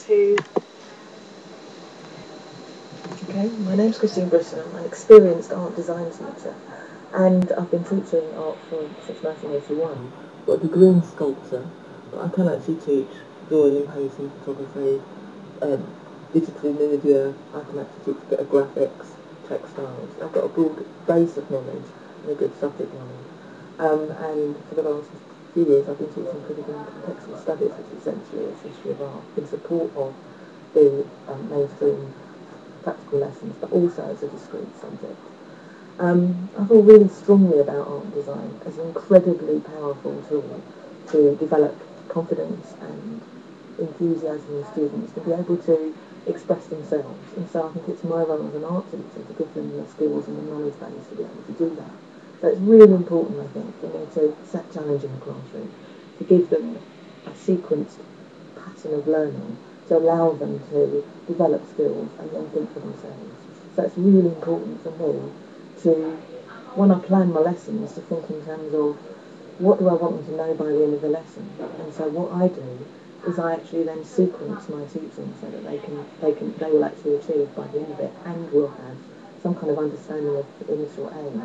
to... Okay, my name's Christine Britton. I'm an experienced art design teacher, and I've been teaching art since 1981. I've got a degree in sculpture, but I can actually teach drawing, painting, photography, digital media. I can actually teach a bit of graphics, textiles. I've got a broad base of knowledge and a good subject knowledge. And for the last few years I've been teaching critical and contextual studies, which essentially is history of art, in support of the mainstream practical lessons, but also as a discrete subject. I feel really strongly about art and design as an incredibly powerful tool to develop confidence and enthusiasm in students to be able to express themselves. And so I think it's my role as an art teacher to give them the skills and the knowledge base to be able to do that. So it's really important, I think, for me to set challenge in the classroom, to give them a sequenced pattern of learning to allow them to develop skills and then think for themselves. So it's really important for me to, when I plan my lessons, to think in terms of what do I want them to know by the end of the lesson. And so what I do is I actually then sequence my teaching so that they will actually achieve by the end of it and will have some kind of understanding of the initial aim.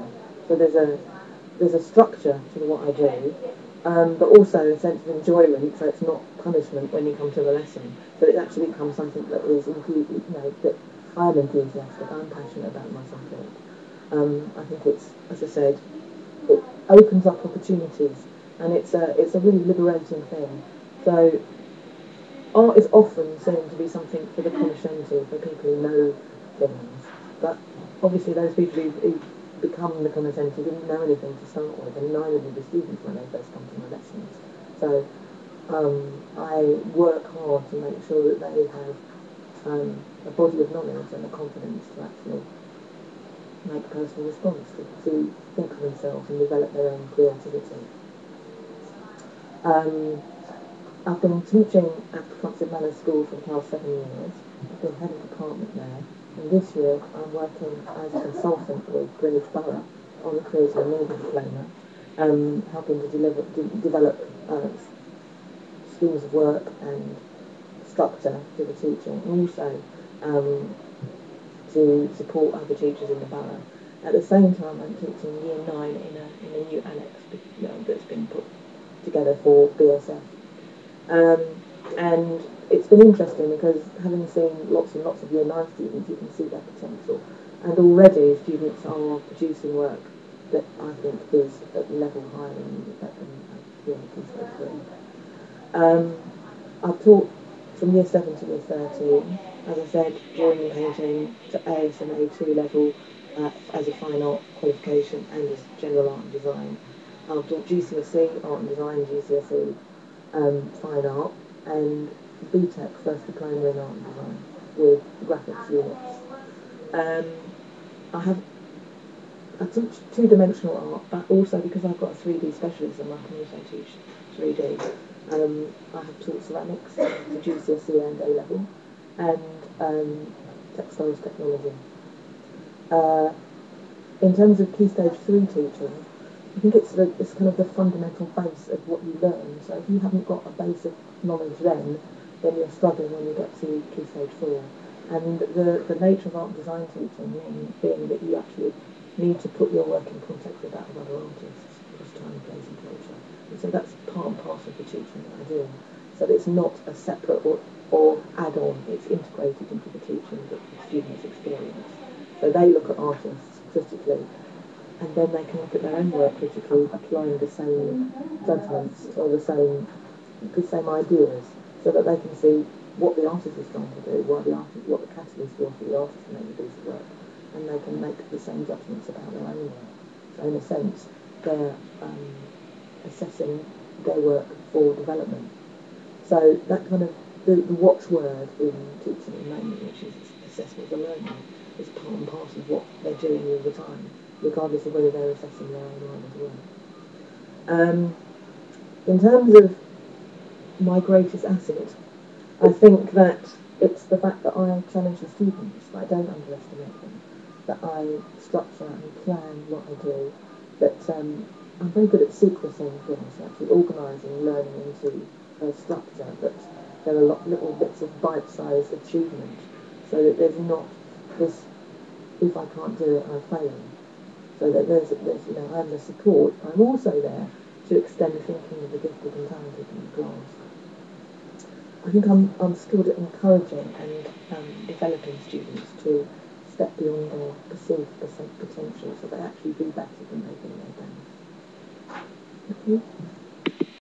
So there's a structure to what I do, but also a sense of enjoyment, so it's not punishment when you come to the lesson, but it actually becomes something that is that I'm enthusiastic, I'm passionate about my subject. I think it's, as I said, it opens up opportunities, and it's a really liberating thing. So art is often seen to be something for the cognoscenti, for people who know things, but obviously those people who become the cognoscenti didn't know anything to start with, and neither did the students when they first come to my lessons. So I work hard to make sure that they have a body of knowledge and the confidence to actually make a personal response, to think for themselves and develop their own creativity. I've been teaching at Concert Manor School for the past 7 years. I've been head of department there, and this year I'm working as a consultant with Greenwich Borough on the Creative Media Diploma, helping to develop schemes of work and structure to the teaching, and also to support other teachers in the borough. At the same time, I'm teaching Year 9 in a new annex that's been put together for BSF. And it's been interesting because having seen lots and lots of Year 9 students, you can see their potential. And already students are producing work that I think is at level higher than Year 3. I've taught from Year 7 to Year 13, as I said, drawing and painting to AS and A2 level as a fine art qualification and as general art and design. I've taught GCSE, art and design, GCSE, fine art, and BTEC, first diploma in art and design, with graphics units. I teach two-dimensional art, but also because I've got a 3D specialism, I can also teach 3D. I have taught ceramics to GCSE and A-level, and textiles technology. In terms of Key Stage 3 teaching, I think it's kind of the fundamental base of what you learn. So if you haven't got a base of knowledge then you're struggling when you get to Key Stage 4. And the nature of art and design teaching being that you actually need to put your work in context with that of other artists, across time, place and culture. And so that's part and parcel of the teaching that I do. So it's not a separate or add-on, it's integrated into the teaching that the students experience. So they look at artists critically, and then they can look at their own work critically, applying the same judgments or the same ideas, so that they can see what the artist is trying to do, what the catalyst was for the artist to make the piece of work, and they can make the same judgments about their own work. So in a sense, they're assessing their work for development. So that kind of the watchword in teaching at the moment, which is assessment of learning, is part and parcel of what they're doing all the time, regardless of whether they're assessing their own work as well. In terms of my greatest asset, I think that it's the fact that I challenge the students, that I don't underestimate them, that I structure and plan what I do, that I'm very good at sequencing things, actually organising learning into a structure that there are little bits of bite-sized achievement, so that there's not this, if I can't do it, I'm failing. So that there's I'm the support. I'm also there to extend the thinking of the gifted and talented in the class. I think I'm skilled at encouraging and developing students to step beyond their perceived potential, so they actually do better than they think they can. Okay.